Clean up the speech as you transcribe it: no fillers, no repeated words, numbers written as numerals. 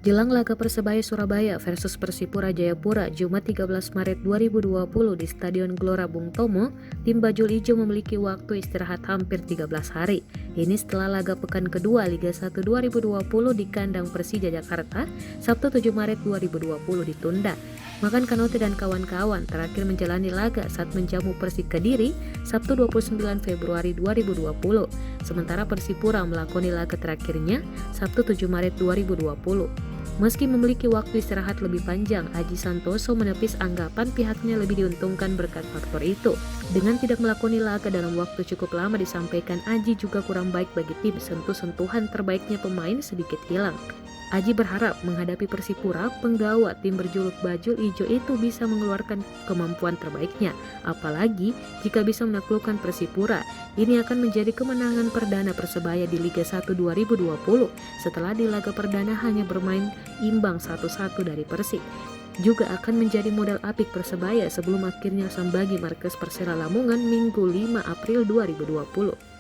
Jelang laga Persebaya Surabaya versus Persipura Jayapura Jumat 13 Maret 2020 di Stadion Gelora Bung Tomo, tim Bajul Ijo memiliki waktu istirahat hampir 13 hari. Ini setelah laga pekan kedua Liga 1 2020 di kandang Persija Jakarta, Sabtu 7 Maret 2020 ditunda. Makan Kanote dan kawan-kawan terakhir menjalani laga saat menjamu Persik Kediri Sabtu 29 Februari 2020. Sementara Persipura melakoni laga terakhirnya Sabtu 7 Maret 2020. Meski memiliki waktu istirahat lebih panjang, Aji Santoso menepis anggapan pihaknya lebih diuntungkan berkat faktor itu. Dengan tidak melakoni laga dalam waktu cukup lama, disampaikan Aji juga kurang baik bagi tim, sentuhan terbaiknya pemain sedikit hilang. Aji berharap menghadapi Persipura, penggawa tim berjuluk Bajul Ijo itu bisa mengeluarkan kemampuan terbaiknya. Apalagi jika bisa menaklukkan Persipura, ini akan menjadi kemenangan perdana Persebaya di Liga 1 2020 setelah di laga perdana hanya bermain imbang 1-1 dari Persik. Juga akan menjadi modal apik Persebaya sebelum akhirnya sambagi markas Persela Lamongan Minggu 5 April 2020.